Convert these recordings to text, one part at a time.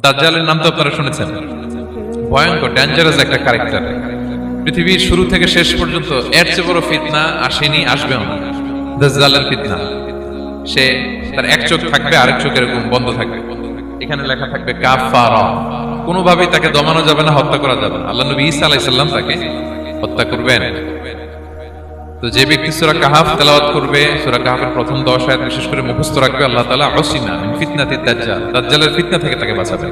দাজ্জালের নাম তো আপনারা শুনেছেন, ভয়ঙ্কর ডেঞ্জারাস একটা ক্যারেক্টার। পৃথিবীর শুরু থেকে শেষ পর্যন্ত এর চেয়ে বড় ফিতনা আসেনি, আসবেও না। দাজ্জালের ফিতনা, সে তার এক চোখ থাকবে, আরেক চোখ এরকম বন্ধ থাকবে, এখানে লেখা থাকবে কাফারা, কোনোভাবেই তাকে দমানো যাবে না, হত্যা করা যাবে না। আল্লাহ নবী ঈসা আলাইহিস সালাম তাকে হত্যা করবেন। তো যে ব্যক্তি সূরা কাহাফ তেলাওয়াত করবে, সূরা কাহাফের প্রথম 10 আয়াত বিশেষ করে মুখস্থ রাখবে, আল্লাহ তাআলা উসিনা মিন ফিতনাতিদ দাজ্জাল, দাজ্জালের ফিতনা থেকে তাকে বাঁচাবেন।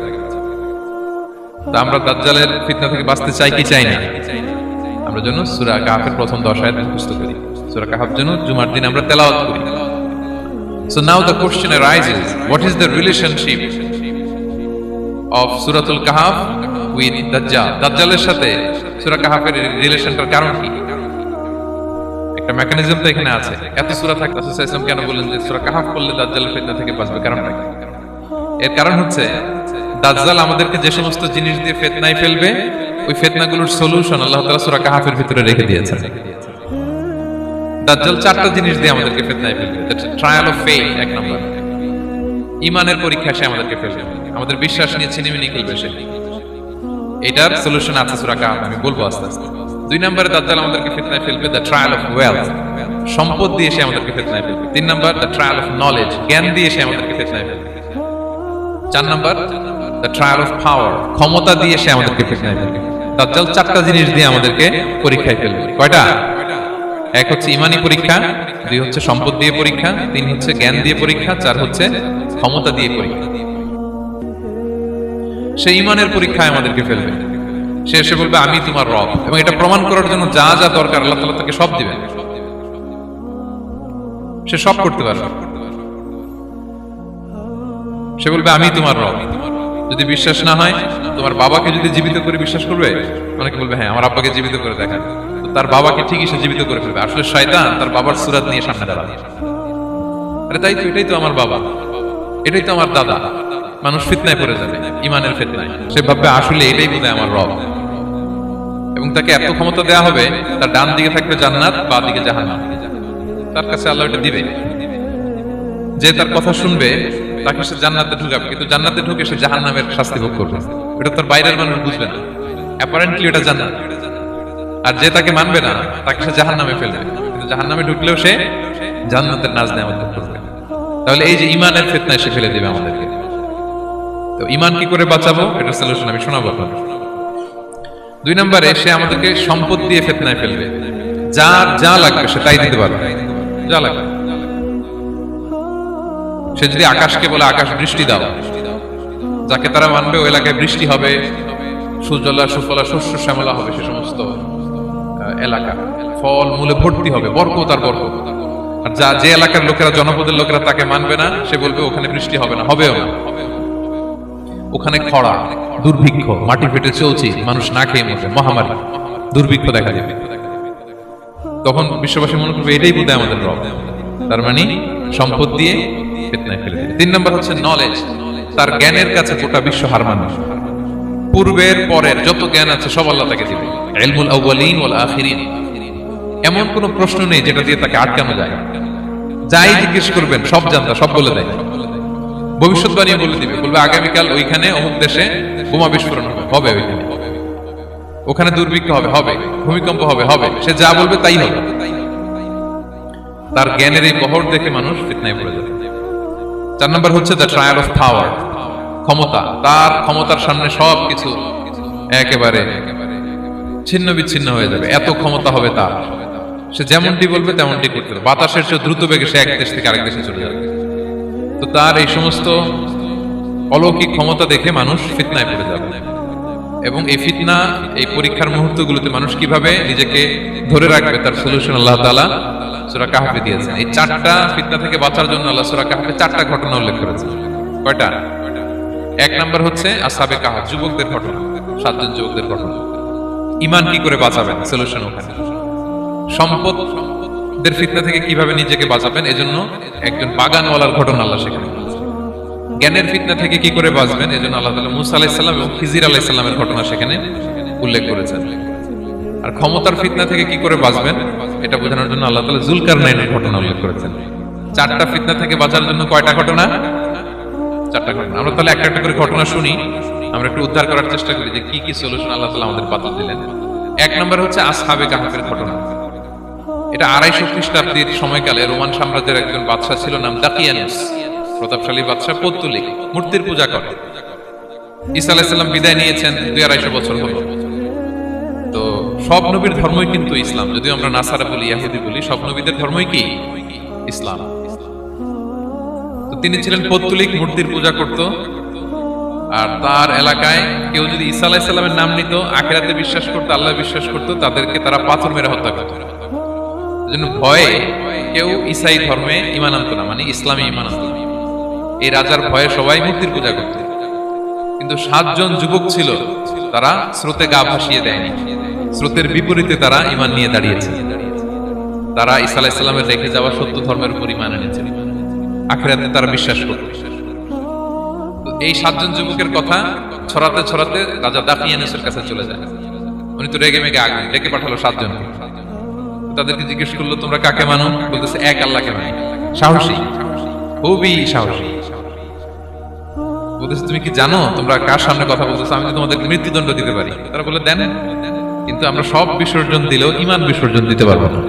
তো আমরা দাজ্জালের ফিতনা থেকে বাঁচতে চাই কি চাই না? আমরা জন্য সূরা কাহাফের প্রথম 10 আয়াত মুখস্থ করি, সূরা কাহাফ যেন জুমার দিন আমরা তেলাওয়াত করি। So now the question arises, what is the relationship of Suratul Kahf with Dajjal? দাজ্জালের সাথে সূরা কাহাফের রিলেশনটার কারণ কি? একটা মেকানিজম তো এখানে আছে। এত সূরা থাকতে রাসূল সাল্লাল্লাহু আলাইহি ওয়াসাল্লাম কেন বললেন যে সূরা কাহাফ পড়লে দাজ্জালের ফিতনা থেকে বাঁচবে? কারণটা কি? এর কারণ হচ্ছে দাজ্জাল আমাদেরকে যে সমস্ত জিনিস দিয়ে ফিতনায় ফেলবে, ওই ফিতনাগুলোর সলিউশন আল্লাহ তাআলা সূরা কাহাফের ভিতরে রেখে দিয়েছেন। দাজ্জাল 4টা জিনিস দিয়ে আমাদেরকে ফিতনায় ফেলবে। ট্রায়াল অফ ফেথ, এক নাম্বার। ঈমানের পরীক্ষা সে আমাদেরকে ফেলবে, আমাদের বিশ্বাস নিয়ে ছিনিমিনি খেলবে সে। এটার সলিউশন আছে সূরা কাহাফ, আমি বলবো আস্তে আস্তে। 2 নম্বরে দাজ্জাল আমাদেরকে ফিতনায় ফেলবে দ্য ট্রায়াল অফ ওয়েলথ, সম্পদ দিয়ে সে আমাদেরকে ফিতনায় ফেলবে। 3 নম্বর দ্য ট্রায়াল অফ নলেজ, জ্ঞান দিয়ে সে আমাদেরকে ফিতনায় ফেলবে। 4 নম্বর দ্য ট্রায়াল অফ পাওয়ার, ক্ষমতা দিয়ে সে আমাদেরকে ফিতনায় ফেলবে। দাজ্জাল 4টা জিনিস দিয়ে আমাদেরকে পরীক্ষায় ফেলবে। কয়টা? এক হচ্ছে ইমানি পরীক্ষা, 2 হচ্ছে সম্পদ দিয়ে পরীক্ষা, 3 হচ্ছে জ্ঞান দিয়ে পরীক্ষা, 4 হচ্ছে ক্ষমতা দিয়ে পরীক্ষা। সে ইমানের পরীক্ষায় আমাদেরকে ফেলবে। সে এসে বলবে আমি তোমার রব, এবং এটা প্রমাণ করার জন্য যা যা দরকার আল্লাহ তাআলা তাকে সব দিবেন, সে সব করতে পারবে। সে বলবে আমি তোমার রব। যদি বিশ্বাস না হয়, তোমার বাবাকে যদি জীবিত করে বিশ্বাস করবে, অনেকে বলবে হ্যাঁ আমার আব্বাকে জীবিত করে দেখান, তো তার বাবাকে ঠিকই সে জীবিত করে ফেলবে। আসলে শয়তান তার বাবার সূরত নিয়ে সামনে দাঁড়াবে, আরে তাই তো, এটাই তো আমার বাবা, এটাই তো আমার দাদা। মানুষ ফিতনায় পড়ে যাবে, ইমানের ফিতনায়। সে ভাববে আসলে এটাই বোধহয় আমার রব, এবং তাকে এত ক্ষমতা দেয়া হবে, তার ডান দিকে থাকবে জান্নাত, বাঁ দিকে জাহান্নাম। তার কাছে আল্লাহ এটা দিবে, যে তার কথা শুনবে তাকে সে জান্নাতে ঢুকাবে, কিন্তু জান্নাতে ঢুকে সে জাহান্নামের শাস্তি ভোগ করবে। এটা তার বাইরের মানুষ বুঝবে না, অ্যাপারেন্টলি এটা জান্নাত। আর যে তাকে মানবে না, তাকে সে জাহান্নামে ফেলবে, কিন্তু জাহান্নামে ঢুকলেও সে জান্নাতের নাজ নেয়ামত ভোগ করবে। তাহলে এই যে ইমানের ফিতনায় সে ফেলে দিবে আমাদেরকে। তো ইমান কি করে বাঁচাবো, এটা সলিউশন আমি শোনাবো আপনাদের। 2 নম্বরে সে আমাদেরকে সম্পদ দিয়ে ফিতনায় ফেলবে। যার যা লাগবে সে তাই দিতে পারবে, যা লাগবে। সে যদি আকাশকে বলে আকাশ বৃষ্টি দাও, যাকে তারা মানবে ওই এলাকায় বৃষ্টি হবে, সুজলা সুফলা শস্য শ্যামলা হবে, সে সমস্ত এলাকা ফল মূলে ভর্তি হবে, বরকত আর বরকত। আর যে এলাকার লোকেরা, জনপদের লোকেরা তাকে মানবে না, সে বলবে ওখানে বৃষ্টি হবে না, হবেও না, ওখানে খরা, দুর্ভিক্ষ, মাটি ফেটে চলছে, মানুষ না খেয়ে মরবে, মহামারী, দুর্ভিক্ষ দেখা যাবে। তখন বিশ্ববাসী মনে করবে এটাই বোধহয় আমাদের রব। তার মানে সম্পদ দিয়ে ফিতনায় ফেলে দিবে। 3 নম্বর হচ্ছে নলেজ, তার জ্ঞানের কাছে গোটা বিশ্ব হার মানবে। পূর্বের পরের যত জ্ঞান আছে সব আল্লাহ তাকে দিবে। ইলমুল আউয়ালিন ওয়াল আখিরিন, এমন কোন প্রশ্ন নেই যেটা দিয়ে তাকে আটকানো যায়। যাই জিজ্ঞেস করবেন সব জানতা, সব বলে দেয়। ভবিষ্যৎবাণী বলে দিবে, বলবে আগামীকাল ওইখানে অমুক দেশে বোমা বিস্ফোরণ হবে, হবে ওইখানে, ওখানে দুর্ভিক্ষ হবে, হবে, ভূমিকম্প হবে, হবে। সে যা বলবে তাই হবে। তার জ্ঞানের এই বহর দেখে মানুষ ফিতনায় পড়ে যাবে। 4 নম্বর হচ্ছে দ্য ট্রায়াল অফ পাওয়ার, ক্ষমতা। তার ক্ষমতার সামনে সবকিছু একেবারে ছিন্ন বিচ্ছিন্ন হয়ে যাবে, এত ক্ষমতা হবে তার। সে যেমনটি বলবে তেমনটি করতে হবে। বাতাসের চেয়ে দ্রুত বেগে সে এক দেশ থেকে আরেক দেশে চলে যাবে। তো তার এই সমস্ত অলৌকিক ক্ষমতা দেখে মানুষ ফিতনায় পড়ে যাবে। এবং এই ফিতনা, এই পরীক্ষার মুহূর্তগুলোতে মানুষ কিভাবে নিজেকে ধরে রাখবে, তার সলিউশন আল্লাহ তাআলা সূরা কাহফে দিয়েছেন। এই 4টা ফিতনা থেকে বাঁচার জন্য আল্লাহ সূরা কাহফে 4টা ঘটনা উল্লেখ করেছেন। কয়টা? 1 নম্বর হচ্ছে আসহাবে কাহফ, যুবকদের ঘটনা, 7 জন যুবকদের ঘটনা। ঈমান কি করে বাঁচাবেন, সলিউশন ওখানে। সম্পদের ফিতনা থেকে কিভাবে নিজেকে বাঁচাবেন, এজন্য একজন বাগানওয়ালার ঘটনা আল্লাহ সেখানে। জ্ঞানের ফিতনা থেকে কি করে বাঁচবেন, এজন্য আল্লাহ তাআলা মূসা আলাইহিস সালাম এবং খিজির আলাইহিস সালামের ঘটনা সেখানে উল্লেখ করেছেন। আর ক্ষমতার ফিতনা থেকে কি করে বাঁচবেন, এটা বোঝানোর জন্য আল্লাহ তাআলা যুলকারনাইনের ঘটনা উল্লেখ করেছেন। 4টা ফিতনা থেকে বাঁচার জন্য কয়টা ঘটনা? 4টা ঘটনা। আমরা তাহলে একটা একটা করে ঘটনা শুনি, আমরা একটু উদ্ধার করার চেষ্টা করি যে কি কি সলিউশন আল্লাহ তাআলা আমাদের বাতল দিলেন। 1 নম্বর হচ্ছে আসহাবে কাহফের ঘটনা। এটা 250 খ্রিস্টাব্দের সময়কালে রোমান সাম্রাজ্যের একজন বাদশা ছিল, নাম দাকিয়ানুস, প্রতাপশালী বাদশা, পৌত্তলিক, মূর্তির পূজা করে। ঈসা আলাইহিস সালাম বিদায় নিয়েছেন 250 বছর হলো। তো সব নবীর ধর্মই কিন্তু ইসলাম, যদিও আমরা নাসারা বলি, ইহুদি বলি, সব নবীদের ধর্মই কি ইসলাম। তো তিনি ছিলেন পৌত্তলিক, মূর্তির পূজা করত। আর তার এলাকায় কেউ যদি ঈসা আলাইহিস সালামের নাম নিত, আখিরাতে বিশ্বাস করতো, আল্লাহ বিশ্বাস করতো, তাদেরকে তারা পাথর মেরে হত্যা করত। এজন্য ভয়ে কেউ ঈসাই ধর্মে ঈমান আনতো না, মানে ইসলামে ঈমান আনতো না। এই রাজার ভয়ে সবাই মূর্তির পূজা করত। কিন্তু 7 জন যুবক ছিল, তারা স্রোতে গা ভাসিয়ে দেয়নি, স্রোতের বিপরীতে তারা ঈমান নিয়ে দাঁড়িয়েছে। তারা ঈসা আলাইহিস সালামের রেখে যাওয়া সত্য ধর্মের উপর ঈমান এনেছে, আখিরাতে তারা বিশ্বাস করত। এই 7 জন যুবকের কথা ছড়াতে ছড়াতে রাজা দাকিয়ানুসের কাছে চলে যায়। উনি তো রেগে মেগে আগে ডেকে পাঠালো 7 জনকে। তাদেরকে জিজ্ঞেস করলো, তোমরা কাকে মানো? বলতেছে এক আল্লাহকে মানি। সাহসী, খুবই সাহসী। বলতেছে তুমি কি জানো তোমরা কার সামনে কথা বলতেছো? আমি তোমাদের মৃত্যুদণ্ড দিতে পারি। তারা বলে দেন, কিন্তু আমরা সব বিসর্জন দিলেও ঈমান বিসর্জন দিতে পারবো না।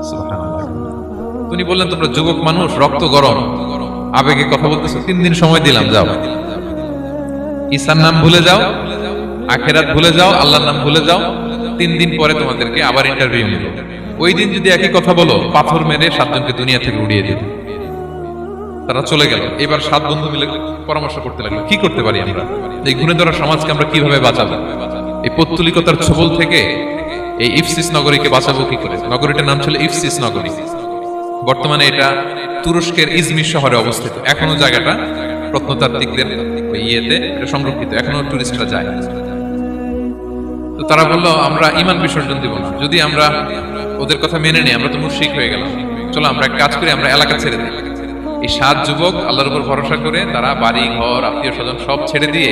সুবহানাল্লাহ। উনি বললেন, তোমরা যুবক মানুষ, রক্ত গরম, আবেগে কথা বলতেছো, 3 দিন সময় দিলাম, যাও ঈসার নাম ভুলে যাও, আখিরাত ভুলে যাও, আল্লাহর নাম ভুলে যাও। 3 দিন পরে তোমাদেরকে আবার ইন্টারভিউ নিব। ওই দিন যদি একই কথা বলো, পাথর মেরে 7 জনকে দুনিয়া থেকে উড়িয়ে দিবে। তারা চলে গেল। এবার 7 বন্ধু মিলে পরামর্শ করতে লাগলো, কি করতে পারি আমরা, এই গুণে ধরা সমাজকে আমরা কিভাবে বাঁচাবো, এই পৌত্তলিকতার ছোবল থেকে এই ইফসিস নগরীকে বাঁচাবো কি করে। নগরীটার নাম ছিল ইফসিস নগরী। বর্তমানে এটা তুরস্কের ইজমির শহরে অবস্থিত। এখনো জায়গাটা প্রত্নতাত্ত্বিকদের ইয়েতে এটা সংরক্ষিত, এখনো টুরিস্টরা যায়। তো তারা বললো, আমরা ঈমান বিসর্জন দিব না, যদি আমরা ওদের কথা মেনে নিই আমরা তো মুশরিক হয়ে গেলাম। চলো আমরা এক কাজ করি, আমরা এলাকা ছেড়ে দিই। এই 7 যুবক আল্লাহর উপর ভরসা করে তারা বাড়ি ঘর, আত্মীয় স্বজন সব ছেড়ে দিয়ে,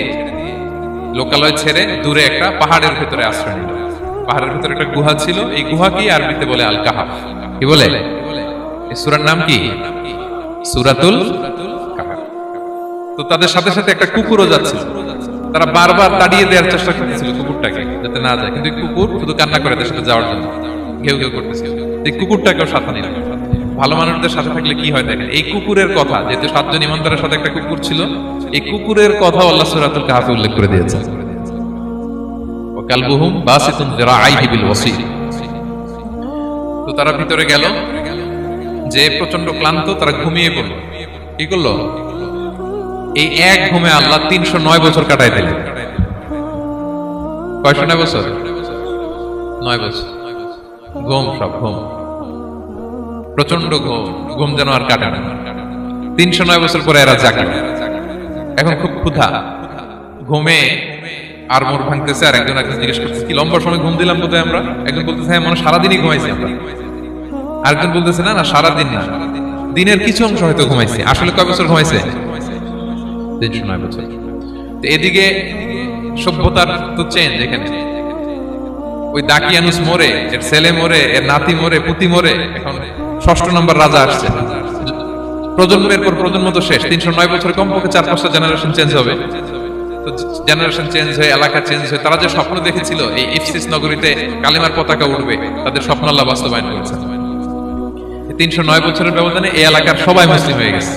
লোকালয় ছেড়ে দূরে একটা পাহাড়ের ভেতরে আশ্রয় নিল। পাহাড়ের ভেতরে একটা গুহা ছিল, এই গুহাকেই আরবিতে বলে আল কাহাফ। কি বলে? এই সূরার নাম কি? সূরাতুল কাহাফ। তো তাদের সাথে সাথে একটা কুকুরও যাচ্ছিল। তারা বারবার তাড়িয়ে দেওয়ার চেষ্টা করতেছিল কুকুরটাকে, যাতে না যায়, কিন্তু কুকুর শুধু কান্না করে তাদের সাথে যাওয়ার জন্য ঘেউ ঘেউ করতেছিল। এই কুকুরটাকেও সাথে নিল। ভালো মানুষদের সাথে থাকলে কি হয় দেখেন, এই কুকুরের কথা, যেহেতু 7 জন ইমানদারের সাথে একটা কুকুর ছিল, এই কুকুরের কথা আল্লাহ সূরাতুল কাহফে উল্লেখ করে দিয়েছেন। ওয়া কালবুহুম বাসিতুন যিরাআইহি বিল ওয়াসিল। তো তারা ভিতরে গেল, যে প্রচন্ড ক্লান্ত, তারা ঘুমিয়ে পড়ল। কি করলো? এই এক ঘুমে আল্লাহ 309 বছর কাটাই দিলেন। কয়শো 9 বছর? 9 বছর ঘুম, সব ঘুম, প্রচন্ড ঘুম, ঘুম যেন আর কাটে না। 309 বছর পরে এরা জাগলো। এখন খুব ক্ষুধা, ঘুমে আর মোর ভাঙতেছে। আর একজন জিজ্ঞেস করতেছে, কি লম্বা সময় ঘুম দিলাম বোধহয় আমরা? একজন বলতেছে, হ্যাঁ মনে সারাদিনই ঘুমাইছি আমরা। আরেকজন বলতেছে, না না সারাদিন না, দিনের কিছু অংশ হয়তো ঘুমাইছি। আসলে কয় বছর ঘুমাইছে? 309 বছর। তো এদিকে সভ্যতার তো চেঞ্জ। এখানে ওই দাকিয়ানুস মরে, এর ছেলে মরে, এর নাতি মরে, পুতি মরে, এখন 6ষ্ঠ নম্বর রাজা আসছে। প্রজন্মের পর প্রজন্ম তো শেষ। 309 বছরে কমপক্ষে 4-5টা জেনারেশন চেঞ্জ হবে। তো জেনারেশন চেঞ্জ হয়ে, এলাকা চেঞ্জ হয়ে, তারা যে স্বপ্ন দেখেছিল এই ইফসিস নগরীতে কালিমার পতাকা উঠবে, তাদের স্বপ্ন আল্লাহ বাস্তবায়ন করেছে। 309 বছরের ব্যবধানে এই এলাকার সবাই মুসলিম হয়ে গেছে।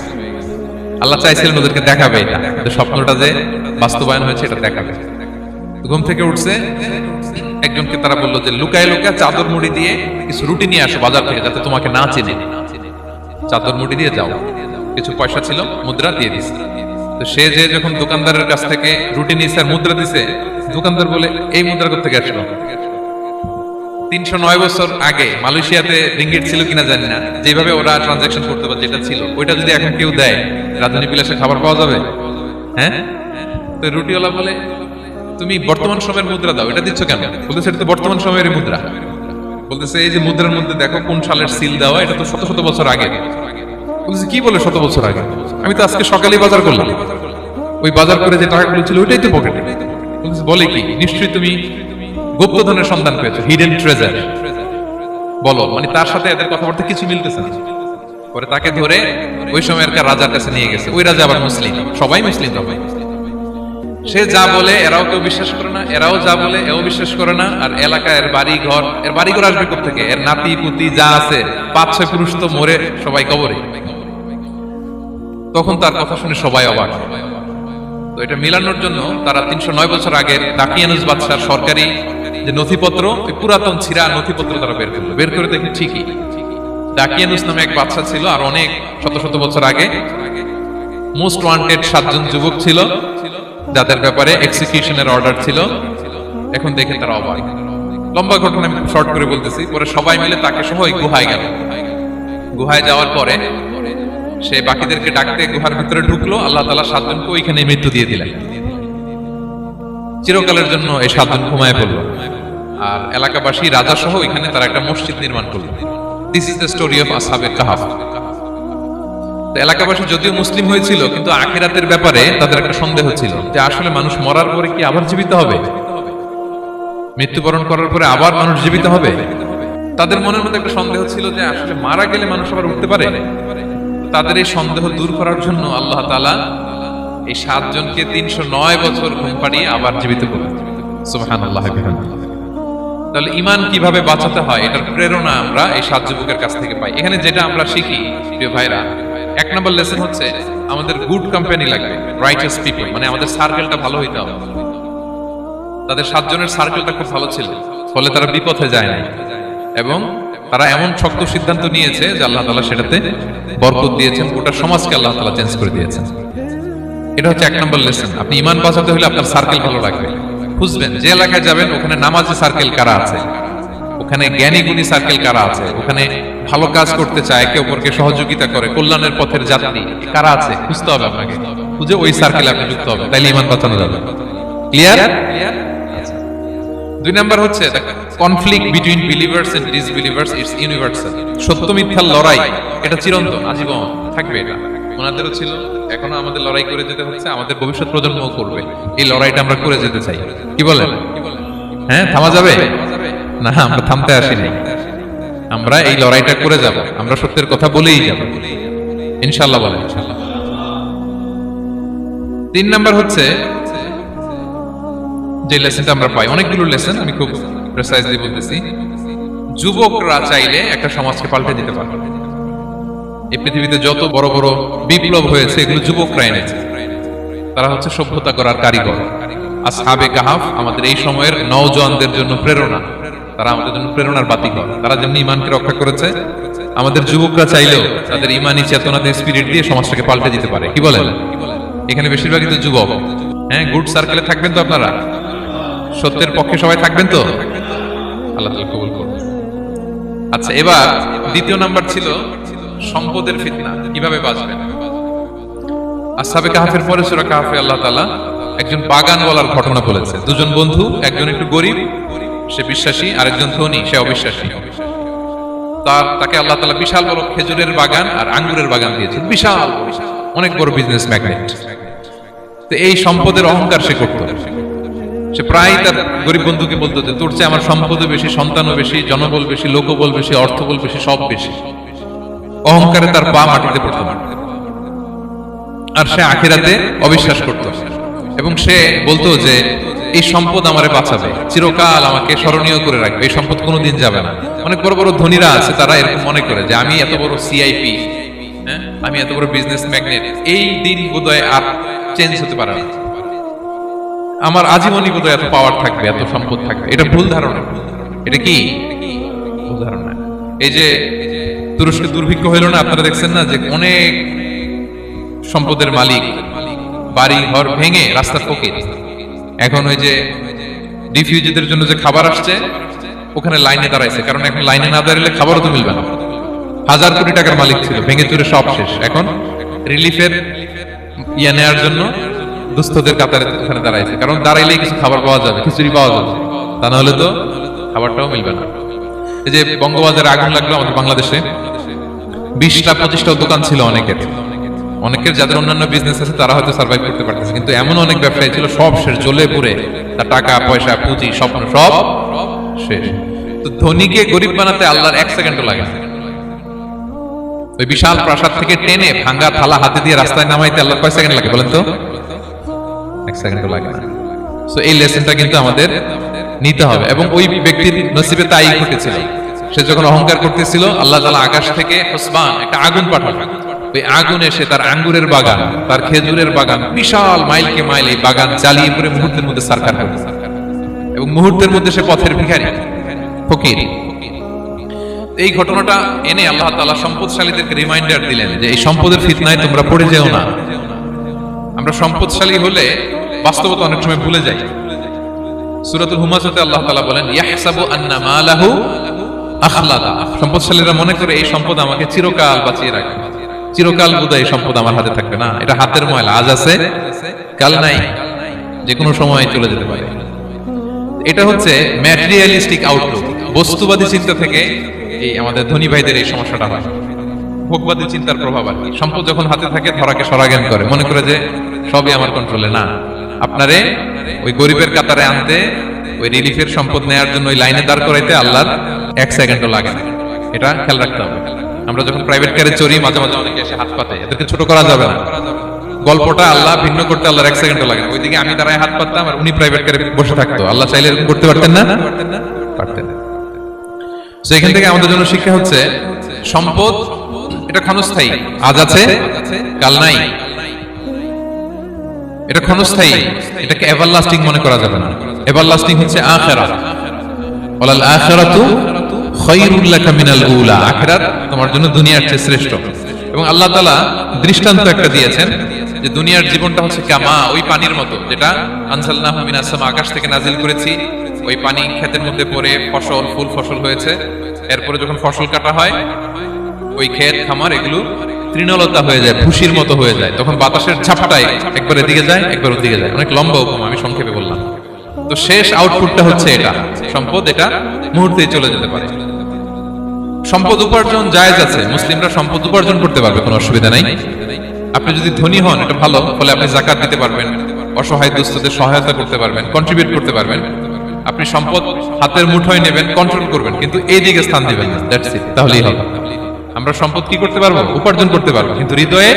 আল্লাহ চাইছিলেন ওদেরকে দেখাবে এটা, স্বপ্নটা যে বাস্তবায়ন হয়েছে এটা দেখাবে। ঘুম থেকে উঠছে, একজনকে তারা বললো যে লুকায় লুকায় চাদর মুড়ি দিয়ে কিছু রুটি নিয়ে আসো বাজার থেকে, যাতে তোমাকে না চেনে। চাদর মুড়ি দিয়ে যাও। কিছু পয়সা ছিল, মুদ্রা দিয়ে দিছে। তো সে যে যখন দোকানদারের কাছ থেকে রুটি নিয়েছে আর মুদ্রা দিছে, দোকানদার বলে, এই মুদ্রা কোথা থেকে আসলো? 309 বছর আগে মালয়েশিয়াতে রিঙ্গিট ছিল কিনা জানি না, যেভাবে ওরা ট্রানজাকশন করতে পারে, যেটা ছিল ওইটা যদি এখন কেউ দেয়, রাজধানী বিলাসে খাবার পাওয়া যাবে? হ্যাঁ। তো রুটিওয়ালা বলে, তুমি বর্তমান সময়ের মুদ্রা দাও, এটা দিচ্ছ কেন? বলতেছে, এটা তো বর্তমান সময়ের মুদ্রা। বলতেছে, এই যে মুদ্রার মধ্যে দেখো কোন সালের সিল দেওয়া, এটা তো শত শত বছর আগে। বলতেছে, কি বলে শত বছর আগে? আমি তো আজকে সকালেই বাজার করলাম, ওই বাজার করে যে টাকাগুলো ছিল ওইটাই তো পকেটে। বলতেছে, বলে কি? নিশ্চয়ই তুমি গুপ্তধনের সন্ধান পেয়েছো, হিডেন ট্রেজার। বলো, মানে তার সাথে এদের কথাবার্তা কিছু মিলতেছে না। পরে তাকে ধরে ওই সময়কার রাজার কাছে নিয়ে গেছে। ওই রাজা আবার মুসলিম, সবাই মুসলিম তবে। সে যা বলে এরাও কেউ বিশ্বাস করে না, এরাও যা বলে এও বিশ্বাস করে না। আর এলাকায় এর বাড়ি ঘর আসবে কোত্থেকে? এর নাতি পুতি যা আছে 5-6 পুরুষ তো মরে সবাই কবরে। তখন তার কথা শুনে সবাই অবাক। তো এটা মিলানোর জন্য তারা 309 বছর আগে দাকিয়ানুস বাদশার সরকারি যে নথিপত্র, ওই পুরাতন ছিঁড়া নথিপত্র তারা বের করলো। বের করে দেখি ঠিকই দাকিয়ানুস নামে এক বাদশা ছিল, আর অনেক শত শত বছর আগে মোস্ট ওয়ান্টেড 7 জন যুবক ছিল যাদের ব্যাপারে এক্সিকিউশনের অর্ডার ছিল। এখন দেখে তারা অবাক। লম্বা ঘটনা আমি শর্ট করে বলতেছি। পরে সবাই মিলে তাকে সহ ওই গুহায় গেল। গুহায় যাওয়ার পরে সে বাকিদেরকে ডাকতে গুহার ভিতরে ঢুকলো। আল্লাহ তাআলা 7 জনকে ওইখানে মৃত্যু দিয়ে দিলেন। চিরকালের জন্য এই 7 জন ঘুমায় পড়ল। আর এলাকাবাসী রাজা সহ ওইখানে তারা একটা মসজিদ নির্মাণ করলো। This is the story of আসহাবে কাহাফ। এলাকাবাসী যদিও মুসলিম হয়েছিল, কিন্তু আখিরাতের ব্যাপারে তাদের একটা সন্দেহ ছিল যে আসলে মানুষ মরার পরে কি আবার জীবিত হবে? মৃত্যুবরণ করার পরে আবার মানুষ জীবিত হবে? তাদের মনের মধ্যে একটা সন্দেহ ছিল যে আসলে মারা গেলে মানুষ আবার উঠতে পারে। তাদের এই সন্দেহ দূর করার জন্য আল্লাহ তাআলা এই 7 জনকে 309 বছর ঘুম পাড়িয়ে আবার জীবিত করলেন। সুবহানাল্লাহ। তাহলে ঈমান কিভাবে বাঁচাতে হয় এটার প্রেরণা আমরা এই 7 যুবকের কাছ থেকে পাই। এখানে যেটা আমরা শিখি প্রিয় ভাইরা, 1 নম্বর লেসন হচ্ছে আমাদের গুড কোম্পানি লাগবে, রাইটাস পিপল, মানে আমাদের সার্কেলটা ভালো হইতে হবে। তাদের 7 জনের সার্কেলটা খুব ভালো ছিল, ফলে তারা বিপথে যায় নাই এবং তারা এমন শক্ত সিদ্ধান্ত নিয়েছে যে আল্লাহ তাআলা সেটাতে বরকত দিয়েছেন, গোটা সমাজকে আল্লাহ তাআলা চেঞ্জ করে দিয়েছেন। এটা হচ্ছে 1 নম্বর লেসন। আপনি ঈমান বাঁচাতে হলে আপনার সার্কেল ভালো লাগবে। খুঁজবেন যে এলাকায় যাবেন ওখানে নামাজি সার্কেল কারা আছে, ওখানে জ্ঞানী গুণী সার্কেল কারা আছে, ওখানে ভালো কাজ করতে চায়, একে অপরকে সহযোগিতা করে, কল্যাণের পথের যাত্রী কারা আছে খুঁজতে হবে আপনাকে। খুঁজে ওই সার্কেলে আপনি যুক্ত হবে, তাইলে ঈমান বাঁচানো যাবে। ক্লিয়ার? 2 নাম্বার হচ্ছে conflict between believers and disbelievers it's universal. সত্য মিথ্যার লড়াই এটা চিরন্তন, আজীবন থাকবে। এটা ওনাদেরও ছিল, এখনো আমাদের লড়াই করে যেতে হচ্ছে, আমাদের ভবিষ্যৎ প্রজন্মও করবে। এই লড়াইটা আমরা করে যেতে চাই। কি বলেন? হ্যাঁ, থামা যাবে না? আমরা থামতে আসিনি, আমরা এই লড়াইটা করে যাব। আমরা সত্যের কথা বলেই যাব ইনশাআল্লাহ। বলেন 3 নাম্বার হচ্ছে যে লেসনটা আমরা পাই, অনেকগুলো লেসন, আমি খুব প্রেসাইজলি বলতেছি। যুবকরা চাইলে একটা সমাজকে পাল্টে দিতে পারে। এই পৃথিবীতে যত বড় বড় বিপ্লব হয়েছে এগুলো যুবকরা এনেছে। তারা হচ্ছে সভ্যতা করার কারিগর। আসহাবে কাহাফ আমাদের এই সময়ের নওজওয়ানদের জন্য প্রেরণা। তারা আমাদের জন্য প্রেরণার বাতিঘর। তারা যেমনি ঈমানকে রক্ষা করেছে, আমাদের যুবকরা চাইলেও তাদের ঈমানি চেতনাতে স্পিরিট দিয়ে সমাজটাকে পাল্টে দিতে পারে। কি বলেন? এখানে বেশিরভাগই তো যুবক। হ্যাঁ, গুড সার্কেলে থাকবেন তো আপনারা? সত্যের পক্ষে সবাই থাকবেন তো? আল্লাহ তাআলা কবুল করুন। আচ্ছা, এবার 2 নাম্বার ছিল সম্পদের ফিতনা, কিভাবে বাঁচবেন। আসহাবে কাহাফের পরে সূরা কাহাফে আল্লাহ তাআলা একজন বাগানওয়ালার ঘটনা বলেছে। 2 জন বন্ধু, একজন একটু গরিব, সে বিশ্বাসী, আরেকজন ধনী, সে অবিশ্বাসী। তাকে আল্লাহ তাআলা বিশাল বড় খেজুরের বাগান আর আঙ্গুরের বাগান দিয়েছেন, বিশাল অনেক বড় বিজনেস ম্যাগনেট। তো এই সম্পদের অহংকার সে করত। সে প্রায় তার গরিব বন্ধুকে বলতো যে তোর চেয়ে আমার সম্পদও বেশি, সন্তানও বেশি, জনবল বেশি, লোকবল বেশি, অর্থবল বেশি, সব বেশি। অহংকারে তার পা মাটিতে পড়তো না। আর সে আখিরাতে অবিশ্বাস করত এবং সে বলতো যে এই সম্পদ আমারে বাঁচাবে, চিরকাল আমাকে স্মরণীয় করে রাখবে, এই সম্পদ কোনোদিন যাবে না। অনেক বড় বড় ধনীরা আছে, তারা এরকম মনে করে যে আমি এত বড় সিআইপি, হ্যাঁ, আমি এত বড় বিজনেস ম্যাগনেট, এই দিন বোধহয় আর চেঞ্জ হতে পারে না, আমার আজীবনই বোধহয় এত পাওয়ার থাকবে, এত সম্পদ থাকবে। এটা ভুল ধারণা। এটা কি ভুল ধারণা? এই যে তুরস্কে দুর্ভিক্ষ হইল না, আপনারা দেখছেন না যে অনেক সম্পদের মালিক বাড়ি ঘর ভেঙে রাস্তার ফকির। এখন ওই যে রিফিউজিদের জন্য যে খাবার আসছে ওখানে লাইনে দাঁড়াইছে, কারণ এখন লাইনে না দাঁড়ালে খাবারও তো মিলবে না। 1000 কোটি টাকার মালিক ছিল, ভেঙে চুরে সব শেষ। এখন রিলিফের নেওয়ার জন্য দুস্থদের কাতারে ওখানে দাঁড়াইছে, কারণ দাঁড়াইলেই কিছু খাবার পাওয়া যাবে, খিচুড়ি পাওয়া যাবে, তা না হলে তো খাবারটাও মিলবে না। এই যে বঙ্গবাজারে আগুন লাগলো আমাদের বাংলাদেশে, 20টা-25টা দোকান ছিল অনেকের যাদের অন্যান্য বিজনেস আছে তারা হয়তো সার্ভাইভ করতে পারতেছে, কিন্তু এমন অনেক ব্যবসায়ী ছিল সব শেষ, জ্বলে পুড়ে, তার টাকা পয়সা পুঁজি স্বপ্ন সব শেষ। তো ধনীকে গরিব বানাতে আল্লাহর 1 সেকেন্ডও লাগে না। ওই বিশাল প্রাসাদ থেকে টেনে ভাঙ্গা থালা হাতে দিয়ে রাস্তায় নামাইতে আল্লাহ কয় সেকেন্ড লাগে বলেন তো? 1 সেকেন্ডও লাগে না। সো এই লেসনটা কিন্তু আমাদের নিতে হবে, এবং ওই ব্যক্তির নসিবে তাই ঘটেছিল। সে যখন অহংকার করতেছিল, আল্লাহ তাআলা আকাশ থেকে হুসবান একটা আগুন পাঠালেন। ওই আগুন এসে তার আঙ্গুরের বাগান, তার খেজুরের বাগান, বিশাল মাইলকে মাইল এই বাগান জ্বালিয়ে পুরো মুহূর্তের মধ্যে সারকার করে, এবং মুহূর্তের মধ্যে সে পথের ভিখারি, ফকির। এই ঘটনাটা এনে আল্লাহ তাআলা সম্পদশালীদেরকে রিমাইন্ডার দিলেন যে এই সম্পদের ফিতনায় তোমরা পড়ে যেও না। আমরা সম্পদশালী হলে বাস্তবতা অনেক সময় ভুলে যাই। সূরাতুল হুমাযাতে আল্লাহ তাআলা বলেন, ইয়াহসাবু আন্না মালাহু আখলাদা। সম্পদশালীরা মনে করে এই সম্পদ আমাকে চিরকাল বাঁচিয়ে রাখবে, চিরকাল বোধহয় এই সম্পদ আমার হাতে থাকবে। না, এটা হাতের ময়লা, আজ আছে কাল নাই, যে কোনো সময় চলে যেতে পারে। এটা হচ্ছে ম্যাটেরিয়ালিস্টিক আউটলুক, বস্তুবাদী চিন্তা থেকে এই আমাদের ধনী ভাইদের এই সমস্যাটা হয়। ভোগবাদী চিন্তার প্রভাব আর কি। সম্পদ যখন হাতে থাকে ধরাকে সরাজ্ঞান করে, মনে করে যে সবই আমার কন্ট্রোলে। না, আপনারে ওই গরিবের কাতারে আনতে, ওই রিলিফের সম্পদ নেয়ার জন্য ওই লাইনে দাঁড় করাইতে আল্লাহর 1 সেকেন্ডও লাগে না। এটা খেয়াল রাখতে হবে। আমরা যখন প্রাইভেট কারে চড়ি, মাঝে মাঝে অনেকে এসে হাত পাতে, এদেরকে ছোট করা যাবে না। গল্পটা আল্লাহ ভিন্ন করতে আল্লাহর 1 সেকেন্ডও লাগে না। ওইদিকে আমি দাঁড়ায় হাত পাততাম আর উনি প্রাইভেট কারে বসে থাকতো। আল্লাহ চাইলে এরকম করতে পারতেন না? পারতেন। তো এখান থেকে আমাদের জন্য শিক্ষা হচ্ছে, সম্পদ এটা ক্ষণস্থায়ী, আজ আছে কাল নাই। এটা ক্ষণস্থায়ী, এটাকে এভারলাস্টিং মনে করা যাবে না। এভারলাস্টিং হচ্ছে আখিরাত। ওয়ালাল আখিরাতু খায়রুল লাকা মিনাল উলা। আখিরাত তোমার জন্য দুনিয়ার চেয়ে শ্রেষ্ঠ। এবং আল্লাহ তাআলা দৃষ্টান্ত একটা দিয়েছেন যে দুনিয়ার জীবনটা হচ্ছে কামা, ওই পানির মতো, যেটা আনজালনাহু মিনাস সামা, আকাশ থেকে নাজিল করেছি। ওই পানি ক্ষেতের মধ্যে পড়ে ফসল, ফুল ফসল হয়েছে। এরপরে যখন ফসল কাটা হয়, ওই ক্ষেত খামার এগুলো তৃণলতা হয়ে যায়, ভুসির মতো হয়ে যায়। তখন বাতাসের ঝাপটায় একবার এদিকে যায়, একবার ওদিকে যায়। অনেক লম্বা উপমা, আমি সংক্ষেপে বললাম। তো শেষ আউটপুটটা হচ্ছে এটা, সম্পদ এটা মুহূর্তেই চলে যেতে পারে। সম্পদ উপার্জন জায়েজ আছে, মুসলিমরা সম্পদ উপার্জন করতে পারবে, কোনো অসুবিধা নাই। আপনি যদি ধনী হন, এটা ভালো, ফলে আপনি যাকাত দিতে পারবেন, অসহায় দুস্থদের সহায়তা করতে পারবেন, কন্ট্রিবিউট করতে পারবেন। আপনি সম্পদ হাতের মুঠোয় নেবেন, কন্ট্রোল করবেন, কিন্তু এই দিকে স্থান দিবেন না। দ্যাটস ইট, তাহলেই হবে। আমরা সম্পদ কি করতে পারবো? উপার্জন করতে পারবো, কিন্তু হৃদয়ে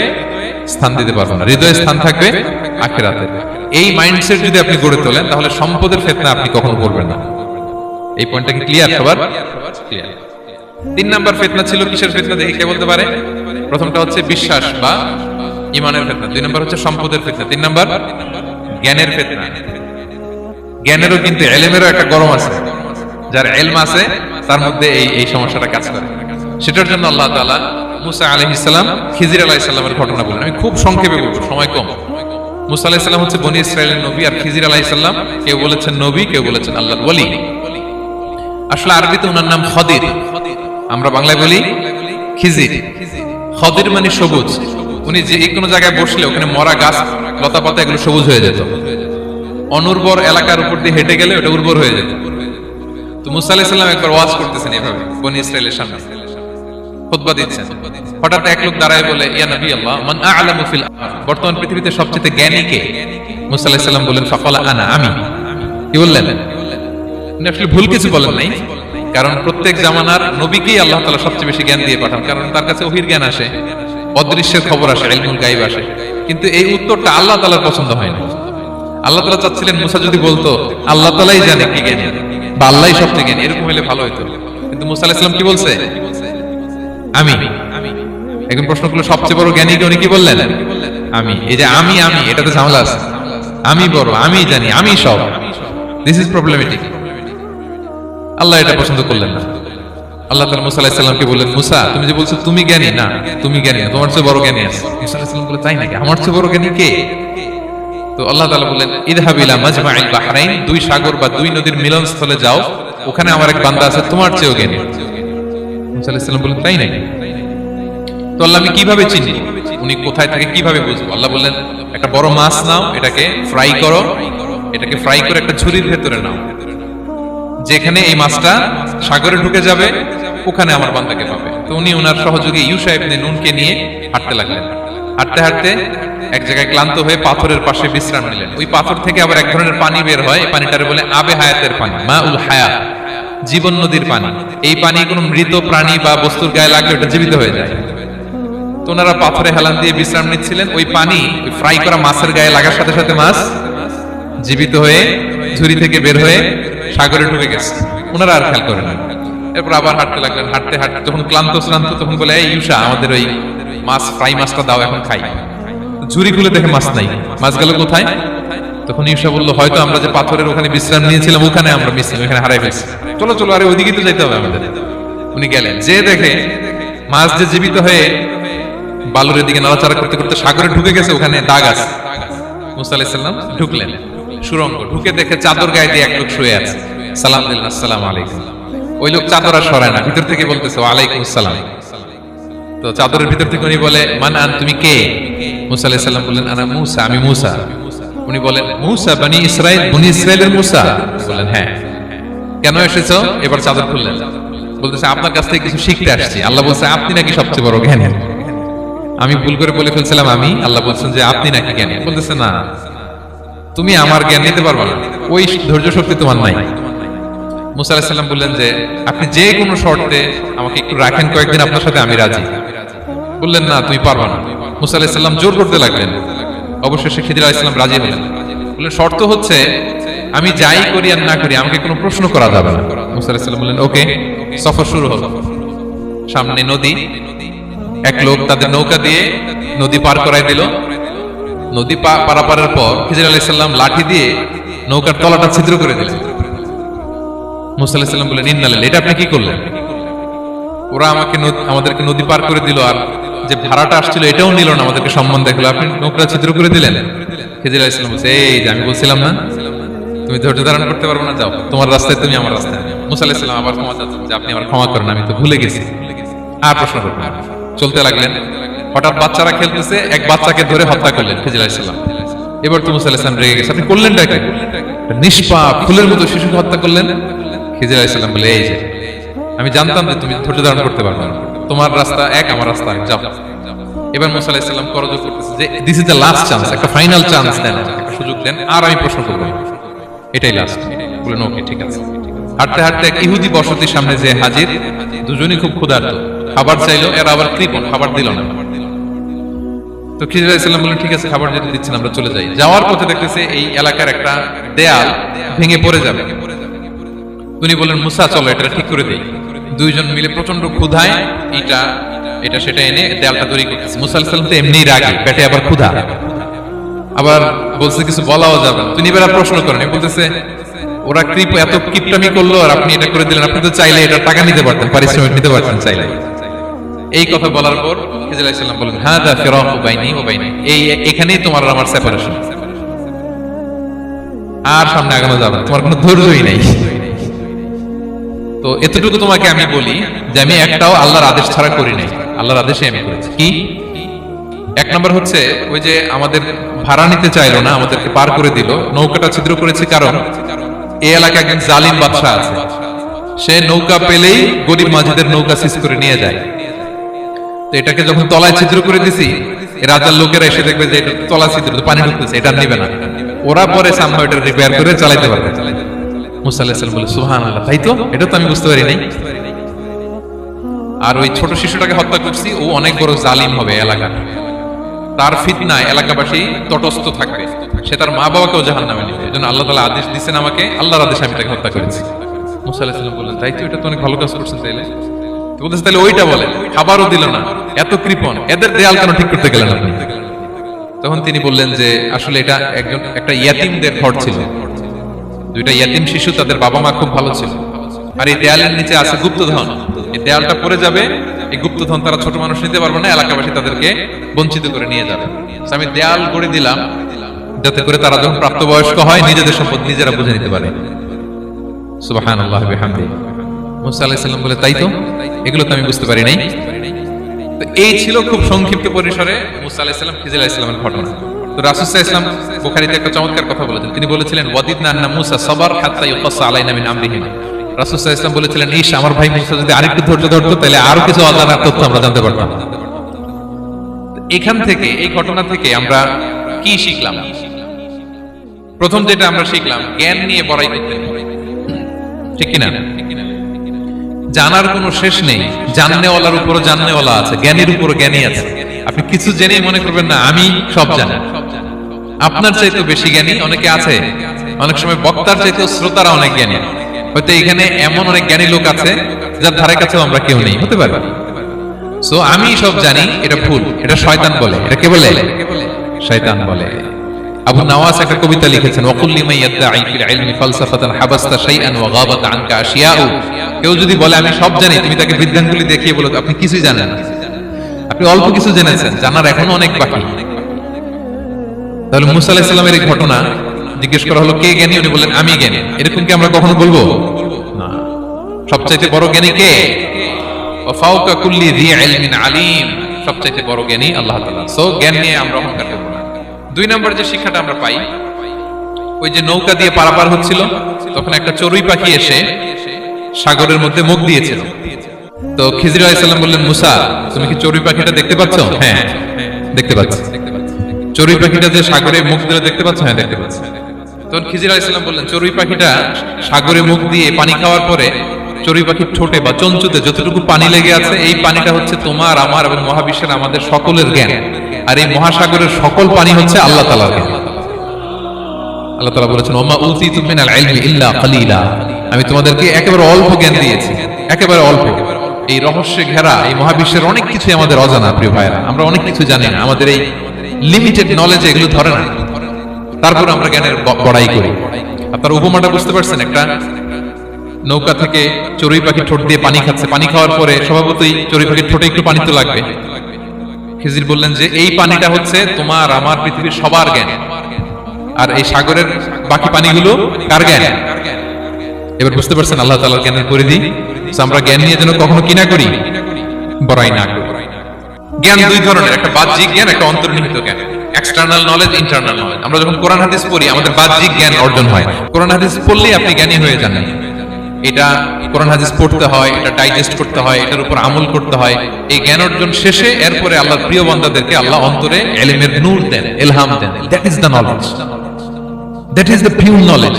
স্থান দিতে পারবো না। হৃদয়ে স্থান থাকবে আখিরাতে। এই মাইন্ডসেট যদি আপনি গড়ে তোলেন, তাহলে সম্পদের ফিতনা আপনি কখনো করবেন না। এই পয়েন্টটা কি ক্লিয়ার সবার? ক্লিয়ার। 3 নাম্বার ফিতনা ছিল কিসের ফিতনা, দেখি কে বলতে পারে? প্রথমটা হচ্ছে বিশ্বাস বা ঈমানের ফিতনা, 2 নাম্বার হচ্ছে সম্পদের ফিতনা, 3 নাম্বার জ্ঞানের ফিতনা। জ্ঞানেরও কিন্তু ইলমেরও একটা গরম আছে। যার ইলম আছে তার মধ্যে এই সমস্যাটা কাজ করে। সেটার জন্য আল্লাহ তাআলা মুসা আলাইহিস সালাম, খিজির আলাইহিস সালামের ঘটনা বলেন। আমি খুব সংক্ষেপে বলবো, সময় কম। মুসা আলাইহিস সালাম হচ্ছে বনি ইসরাইলের নবী, আর খিজির আলাইহিস সালাম কেউ বলেছেন নবী, কেউ বলেছেন আল্লাহর ওলি। আসলে আরবিতে ওনার নাম খদির, আমরা বাংলায় বলি খিজির। খদির মানে সবুজ। উনি যে কোনো জায়গায় বসলে ওখানে মরা গাছ, লতা পাতা এগুলো সবুজ হয়ে যেত। অনুর্বর এলাকার উপর দিয়ে হেঁটে গেলে ওটা উর্বর হয়ে যেত। তো মুসা আলাইহিস সালাম একবার ওয়াজ করতেছেন এভাবে বনি ইসরাইলের সামনে, খুতবা দিচ্ছেন। হঠাৎ এক লোক দাঁড়ায় বলে, ইয়া নবী আল্লাহ, মান আ'লামু ফিল আরদ, বর্তমান পৃথিবীতে সবচেয়ে জ্ঞানী কে? মুসা আলাইহিস সালাম বলেন, ফাকালা আনা, আমি। কি বললেন? উনি আসলে ভুল কিছু বলেন নাই, কারণ প্রত্যেক জামানার নবীকেই আল্লাহ তাআলা সবচেয়ে বেশি জ্ঞান দিয়ে পাঠান, কারণ তার কাছে ওহীর জ্ঞান আসে, অদৃশ্যের খবর আসে, ইলমুল গায়ব আসে। কিন্তু এই উত্তরটা আল্লাহ তাআলার পছন্দ হয় না। আল্লাহ তাআলা চাচ্ছিলেন মুসা যদি বলতো আল্লাহ তাআলাই জানে কি জ্ঞানী, বা আল্লাহই সবচেয়ে জ্ঞানী, এরকম হলে ভালো হতো। কিন্তু মুসা আলাইহিস সালাম কি বলছে? আমি। এখন প্রশ্ন করলো, সবচেয়ে বড় জ্ঞানী কে? উনি কি বললেন? আমি। এই যে আমি, এটাতে ঝামেলা আছে। আমি বড়, আমি জানি, আমি সব। This is problematic. আল্লাহ এটা পছন্দ করলেন না। আল্লাহ তাআলা মুসা আলাইহিস সালামকে বললেন, মুসা তুমি যে বলছো তুমি জ্ঞানী, না, তুমি জ্ঞানী না, তোমার চেয়ে বড় জ্ঞানী আছে। মুসা আলাইহিস সালাম বললেন, তাই নাকি? আমার চেয়ে বড় জ্ঞানী কে? তো আল্লাহ তাআলা বললেন, ইযহাব ইলা মাজমাইল বাহরাইন, 2 সাগর বা 2 নদীর মিলনস্থলে যাও, ওখানে আমার এক বান্দা আছে তোমার চেয়েও জ্ঞানী। মুসা আলাইহিস সালাম বললেন, তাই নাকি? তো আল্লাহ, আমি কিভাবে চিনি উনি কোথায় থাকে, কিভাবে বুঝবো? আল্লাহ বললেন, একটা বড় মাছ নাও, এটাকে ফ্রাই করো, এটাকে ফ্রাই করে একটা ঝুড়ির ভেতরে নাও, যেখানে এই মাছটা সাগরে ঢুকে যাবে ওখানে আমার বান্দাকে পাবে। তো উনি ওনার সহযোগী ইউশা ইবনে নুনকে নিয়ে হাঁটতে লাগলেন। হাঁটতে হাঁটতে এক জায়গায় ক্লান্ত হয়ে পাথরের পাশে বিশ্রাম নিলেন। ওই পাথর থেকে আবার এক ধরনের পানি বের হয়, এই পানিটারে বলে আবে হায়াতের পানি, মাউল হায়াত, জীবন নদীর পানি। এই পানি কোনো মৃত প্রাণী বা বস্তুর গায়ে লাগলে ওটা জীবিত হয়ে যায়। তো ওনারা পাথরে হেলান দিয়ে বিশ্রাম নিচ্ছিলেন। ওই পানি ফ্রাই করা মাছের গায়ে লাগার সাথে সাথে মাছ জীবিত হয়ে ঝুড়ি থেকে বের হয়ে সাগরে ঢুকে গেছে। ওনারা আর খেয়াল করেন না। এরপর আবার হাঁটতে লাগলেন। হাঁটতে হাঁটতে যখন ক্লান্ত শ্রান্ত তখন বলে, এই ইউসা, আমাদের ওই মাছ ফ্রাই মাছটা দাও, এখন খাই। ঝুড়ি খুলে দেখে মাছ নাই। মাছ গেল কোথায়? তখন ইউসা বললো, হয়তো আমরা যে পাথরের ওখানে বিশ্রাম নিয়েছিলাম ওখানে আমরা ওখানে হারাই ফেলছি। চলো চলো, আরে ওইদিকে তো যাইতে হবে আমাদের। উনি গেলেন, যে দেখে মাছ যে জীবিত হয়ে বালুরের দিকে নাড়াচাড়া করতে করতে সাগরে ঢুকে গেছে, ওখানে দাগ আছে। মুসা আলাইহিস সালাম ঢুকলেন সুরঙ্গ। ঢুকে দেখে চাদর গায়ে দিয়ে এক লোক শুয়ে আছে। সালাম দিলেন, আসসালামু আলাইকুম। ওই লোক চাদর আর সরায় না, ভিতর থেকে বলতেছে ওয়ালাইকুম আসসালাম। তো চাদরের ভিতর থেকে উনি বলে, মান আন, তুমি কে? মুসা আলাইহিস সালাম বললেন, আনা মুসা, আমি মুসা। উনি বলেন, মুসা বনি ইসরাইল, বনি ইসরাইলের মুসা? বললেন, হ্যাঁ। কেন এসেছো? এবার চাদর খুললেন। বলতেছে, আপনার কাছ থেকে কিছু শিখতে আসছি। আল্লাহ বলছে, আপনি নাকি সবচেয়ে বড় জ্ঞানী। আমি ভুল করে বলে ফেলছিলাম আমি। আল্লাহ বলছেন যে আপনি নাকি জ্ঞানী। বলতেছে, না, তুমি আমার জ্ঞান নিতে পারবে না, ওই ধৈর্য শক্তি তোমার নাই। মুসা আলাইহিস সালাম বললেন যে, আপনি যে কোনো শর্তে আমাকে একটু রাখেন কয়েকদিন, আপনার সাথে আমি রাজি। বললেন, না, তুমি পারবে না। মুসা আলাইহিস সালাম জোর করতে লাগলেন। অবশেষে খিদির আলাইহিস সালাম রাজি হলেন। বললেন, শর্ত হচ্ছে আমি যাই করি আর না করি আমাকে কোনো প্রশ্ন করা যাবে না। মুসা আলাইহিস সালাম বললেন, ওকে। সফর শুরু হলো। সামনে নদী, এক লোক তাদের নৌকা দিয়ে নদী পার করাই দিল। নদী পারাপারের পর খিজির আলাইহিস সালাম লাঠি দিয়ে নৌকার তলাটা ছিদ্র করে দিলেন। মুসা আলাইহিস সালাম বললেন, ইন্নালিল্লাহ, এটা আপনি কি করলেন? ওরা আমাদেরকে নদী পার করে দিল, আর যে ভাড়াটা আসছিল এটাও নিল না, আমাদেরকে সম্মান দেখলো, আপনি নৌকা ছিদ্র করে দিলেন। খিজির আলাইহিস সালাম বলছে, এই যে আমি বলছিলাম না তুমি ধৈর্য ধারণ করতে পারবে না, যাও, তোমার রাস্তায় তুমি, আমার রাস্তায়। মুসা আলাইহিস সালাম আবার ক্ষমা চাচ্ছেন যে আপনি আমার ক্ষমা করেন, আমি তো ভুলে গেছি, আর প্রশ্ন করবেন না। চলতে লাগলেন। হঠাৎ বাচ্চারা খেলতেছে, এক বাচ্চাকে ধরে হত্যা করলেন খিজির আলাইহিস সালাম। এবার তো মুসা আলাইহিস সালাম রেগে গেছে, আপনি করলেন কি? নিষ্পাপ ফুলের মতো শিশুকে হত্যা করলেন। খিজির আলাইহিস সালাম বলে, এই যে আমি জানতাম যে তুমি ধৈর্য ধারণ করতে পারবে না, তোমার রাস্তা এক, আমার রাস্তা এক, যাও। এবার মুসা আলাইহিস সালাম করজোর করতেছে যে this is the last chance, একটা ফাইনাল চান্স দেন, একটা সুযোগ দেন, আর আমি প্রশ্ন করব না, এটাই লাস্ট। বলেন, ওকে, ঠিক আছে। হাঁটতে হাঁটতে এক ইহুদি বসতির সামনে যে হাজির। দুজনই খুব ক্ষুধার্ত, খাবার চাইলো, এরা আবার কৃপণ, খাবার দিল না। তো খিজির আলাইহিস সালাম বললেন, ঠিক আছে, খাবার যেতে দিচ্ছেন, আমরা চলে যাই। যাওয়ার পথে দেখতেছে এই এলাকার একটা দেয়াল ভেঙে পড়ে যাবে। উনি বললেন, মুসা, চলো এটা ঠিক করে দেই। দুইজন মিলে প্রচন্ড ক্ষুধায় এটা সেটা এনে দেয়ালটা তৈরি করতেছে। মুসা আলাইহিস সালাম তো এমনিই রাগী, পেটে আবার ক্ষুধা, আবার বলছে কিছু বলাও যাবে না। তিনি এবার প্রশ্ন করেন, বলতেছে, ওরা এত কিপটামি করলো আর আপনি এটা করে দিলেন, আপনি তো চাইলে এটা টাকা নিতে পারতেন, পারিশ্রমিক নিতে পারতেন চাইলে। এই কথা বলার পর খিজির আলাইহিস সালাম বলেন, হাদা ফিরাকু বাইনি ওয়া বাইনি, এখানেই তোমার আর আমার সেপারেশন, আর সামনে আগানো যাবে না, তোমার কোনো ধৈর্যই নাই। তো এতটুকু তোমাকে আমি বলি যে আমি একটাও আল্লাহর আদেশ ছাড়া করি নাই, আল্লাহর আদেশে আমি করেছি। কি? এক নম্বর হচ্ছে, ওই যে আমাদের ভাড়া নিতে চাইলো না, আমাদেরকে পার করে দিল, নৌকাটা ছিদ্র করেছে, কারণ এই এলাকায় একজন জালিম বাদশা আছে, সে নৌকা পেলেই গরিব মাঝিদের নৌকা সিজ করে নিয়ে যায়। তো এটাকে যখন তলায় ছিদ্র করে দিছি, রাজার লোকেরা এসে দেখবে যে এটা তলা ছিদ্র, পানি ঢুকতেছে, এটা নিবে না, ওরা পরে সামহাও এটা রিপেয়ার করে চালাইতে পারবে। মুসা আলাইহিস সালাম বলে, সুবহানাল্লাহ, তাই তো, এটা তো আমি বুঝতে পারি নাই। আর ওই ছোট শিশুটাকে হত্যা করছি, ও অনেক বড় জালিম হবে এলাকার, তার ফিতনায় এলাকাবাসী তটস্থ থাকবে, সে তার মা বাবাকেও জাহান্নামে নেবে। এজন্য আল্লাহ তাআলা আদেশ দিয়েছেন আমাকে, আল্লাহর আদেশে আমি তাকে হত্যা করেছি। মুসা আলাইহিস সালাম বললেন, তাই তো, এটা তো অনেক ভালো কাজ করছেন। তাহলে ওইটা বলেন, খাবারও দিল না, এত কৃপণ, এদের দেয়াল কেন ঠিক করতে গেলেন আপনি? তখন তিনি বললেন যে আসলে এটা একটা ইয়াতিমদের ঘর ছিল, দুইটা ইয়াতিম শিশু, তাদের বাবা মা খুব ভালো ছিল, আর এই দেয়ালের নিচে আছে গুপ্তধন, এই দেয়ালটা পড়ে যাবে, এই গুপ্তধন তারা ছোট মানুষ নিতে পারবে না, এলাকাবাসী তাদেরকে বঞ্চিত করে নিয়ে যাবে। আমি দেয়াল গড়ে দিলাম যাতে করে তারা যখন প্রাপ্তবয়স্ক হয় নিজেদের সম্পদ নিজেরা বুঝে নিতে পারে। সুবহানাল্লাহ ওয়া বিহামদিহি। মুসা আলাইহিস সালাম বলে, তাই তো, এগুলো তো আমি বুঝতে পারি নাই। তো এই ছিল খুব সংক্ষিপ্ত পরিসরে মুসা আলাইহিস সালাম খিজির আলাইহিস সালামের ঘটনা। তো রাসূল সাল্লাল্লাহু আলাইহি ওয়াসাল্লাম বুখারীতে একটা চমৎকার কথা বলেছেন, তিনি বলেছিলেন, ওয়াদিদনা আন্না মুসা সাবার হাত্তা ইউকাসা আলাইনা মিন আমরিহিমা। রাসূল সাল্লাল্লাহু আলাইহি ওয়াসাল্লাম বলেছিলেন, ইস, আমার ভাই মুসা যদি আরেকটু ধৈর্য ধরতো তাহলে আরো কিছু অজানা তথ্য আমরা জানতে পারতাম। এখান থেকে, এই ঘটনা থেকে আমরা কি শিখলাম? প্রথম যেটা আমরা শিখলাম, জ্ঞান নিয়ে বড়াই করতে নেই, ঠিক কিনা? জানার কোনো শেষ নেই, জাননেওয়ালার উপরও জাননেওয়ালা আছে, জ্ঞানীর উপরও জ্ঞানী আছে। আপনি কিছু জেনেই মনে করবেন না আমি সব জানি। আপনার চাইতে বেশি জ্ঞানী অনেকে আছে, অনেক সময় বক্তার চাইতে শ্রোতারা অনেক জ্ঞানী। হয়তো এখানে এমন অনেক জ্ঞানী লোক আছে যার ধারে কাছেও আমরা কেউ নেই, হতে পারে। সো আমি সব জানি, এটা ভুল, এটা শয়তান বলে। এটা কে বলে? শয়তান বলে। আবু নওয়াস একটা কবিতা লিখেছেন, ওয়াকুল্লি মান ইয়াদঈ ফিল ইলমি ফালসাফাতান হাবাসতা শাইআন ওয়া গাবাত আনকা আশিয়াউ। কেউ যদি বলে আমি সব জানি, তুমি তাকে বৃদ্ধাঙ্গুলি দেখিয়ে বলো আপনি কিছুই জানেন না, আপনি অল্প কিছু জেনেছেন, জানার এখনো অনেক বাকি। তাহলে মুসা আলাইহিস সালামের এই ঘটনা জিজ্ঞেস করা হলো কে জ্ঞানী, উনি বললেন আমি জ্ঞানী। এরকম কি আমরা কখনো বলবো না? সবচাইতে বড় জ্ঞানী কে? ওয়া ফাওকা কুল্লি যী ইলমিন আলিম, সবচাইতে বড় জ্ঞানী আল্লাহ তাআলা। সো জ্ঞান নিয়ে আমরা অহংকার করব না। দুই নম্বর যে শিক্ষাটা আমরা পাই, ওই যে নৌকা দিয়ে পারাপার হচ্ছিল, তখন একটা চড়ুই পাখি এসে সাগরের মধ্যে মুখ দিয়েছিল। তো খিজির আলাইহিস সালাম বললেন, মুসা তুমি কি চড়ুই পাখিটা দেখতে পাচ্ছ? হ্যাঁ দেখতে পাচ্ছি। চড়ুই পাখিটা যে সাগরে মুখ দিলে দেখতে পাচ্ছ? হ্যাঁ দেখতে পাচ্ছি। তখন খিজির আলাইহিস সালাম বললেন, চড়ুই পাখিটা সাগরে মুখ দিয়ে পানি খাওয়ার পরে চড়ুই পাখির ঠোঁটে বা চঞ্চুতে যতটুকু পানি লেগে আছে, এই পানিটা হচ্ছে তোমার, আমার এবং মহাবিশ্বের আমাদের সকলের জ্ঞান। আর এই মহাসাগরের সকল পানি হচ্ছে আল্লাহ তাআলার জ্ঞান। আল্লাহ তাআলা বলেছেন, ওমা উতিতু মিনাল ইলমি ইল্লা কালিলা, আমি তোমাদেরকে একেবারে অল্প জ্ঞান দিয়েছি, একেবারে অল্প। এই রহস্যে ঘেরা এই মহাবিশ্বের অনেক কিছু আমাদের অজানা। প্রিয় ভাইরা, আমরা অনেক কিছু জানি না, আমাদের এই লিমিটেড নলেজে এগুলো ধরে না, তারপর আমরা জ্ঞানের বড়াই করি। আপনার উপমাটা বুঝতে পারছেন? একটা নৌকা থেকে চড়ুই পাখি ঠোঁট দিয়ে পানি খাচ্ছে, পানি খাওয়ার পরে স্বভাবতই চড়ুই পাখির ঠোঁটে একটু পানি তো লাগবে। খিজির বললেন যে এই পানিটা হচ্ছে তোমার, আমার, পৃথিবীর সবার জ্ঞান, আর এই সাগরের বাকি পানিগুলো কার জ্ঞান? এবার বুঝতে পারছেন আল্লাহ তাআলার জ্ঞানের পরিধি। আমরা জ্ঞান নিয়ে যেন কখনো কি না করি, বড়াই না করি। জ্ঞান দুই ধরনের, একটা বাহ্যিক জ্ঞান, একটা অন্তর্নিহিত জ্ঞান। External knowledge, internal knowledge. আমরা যখন কোরআন হাদিস পড়ি আমাদের বাহ্যিক জ্ঞান অর্জন হয়। কোরআন হাদিস পড়লেই আপনি জ্ঞানী হয়ে যান। এটা কোরআন হাদিস পড়তে হয়, এটা ডাইজেস্ট করতে হয়, এটার উপর আমল করতে হয়। এই জ্ঞান অর্জন শেষে এরপরে আল্লাহর প্রিয় বান্দাদেরকে আল্লাহ অন্তরে ইলমের নূর দেন, ইলহাম দেন। That is the knowledge, that is the pure knowledge.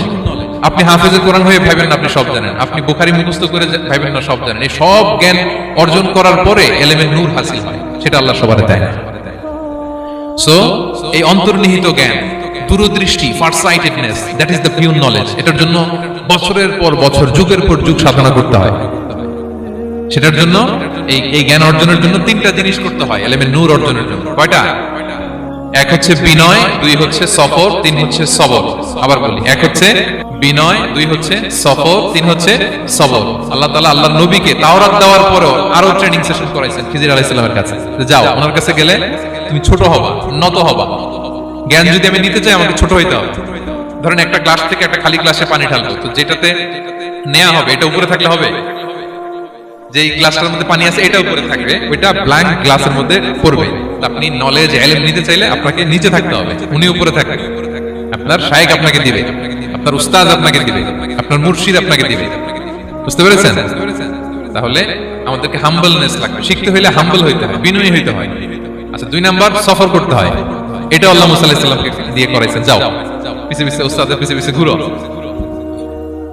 আপনি হাফেজে কোরআন হয়ে ভাবেন না আপনি সব জানেন, আপনি বুখারী মুখস্থ করে ভাবেন না সব জানেন। এই সব জ্ঞান অর্জন করার পরে ইলমের নূর হাসিল হয়, সেটা আল্লাহ সবার দেয় না। সো এই অন্তর্নিহিত জ্ঞান, দূরদৃষ্টি, farsightedness, that is the pure knowledge. এটার জন্য বছরের পর বছর, যুগের পর যুগ সাধনা করতে হয়। সেটার জন্য এই জ্ঞান অর্জনের জন্য তিনটা জিনিস করতে হয় ইলমের নূর অর্জনের জন্য। কয়টা? এক হচ্ছে বিনয়, দুই হচ্ছে সফর, তিন হচ্ছে সবর। আবার বলি, এক হচ্ছে বিনয়, দুই হচ্ছে সফর, তিন হচ্ছে সবর। আল্লাহ তাআলা আল্লাহর নবীকে তাওরাত দেওয়ার পরেও আরো ট্রেনিং সেশন করাইছেন খিজির আলাইহিস সালামের কাছে। যাও, ওনার কাছে গেলে তুমি ছোট হবা, নত হবা। জ্ঞান যদি আমি নিতে চাই আমাকে ছোট হইতে হবে। ধরেন একটা গ্লাস থেকে একটা খালি গ্লাসে পানি ঢালবো, তো যেটাতে নেওয়া হবে এটা উপরে থাকলে হবে? যে গ্লাসটার মধ্যে পানি আছে এটা উপরে থাকবে, ওইটা ব্ল্যাঙ্ক গ্লাসের মধ্যে পড়বে। আপনি নলেজ, ইলম নিতে চাইলে আপনাকে নিচে থাকতে হবে, উনি উপরে থাকবে। আপনার শায়েখ আপনাকে দিবে, আপনার উস্তাদ আপনাকে দিবে, আপনার মুর্শিদ আপনাকে দিবে। বুঝতে পেরেছেন? তাহলে আমাদেরকে হাম্বলনেস লাগবে। শিখতে হইলে হাম্বল হইতে হয়, বিনয়ী হইতে হয়। আচ্ছা, দুই নাম্বার সফর করতে হয়। এটা আল্লাহ মুসা আলাইহিস সালামকে দিয়ে করাইছেন, যাও পিছে পিছে উস্তাদের পিছে পিছে ঘুরো।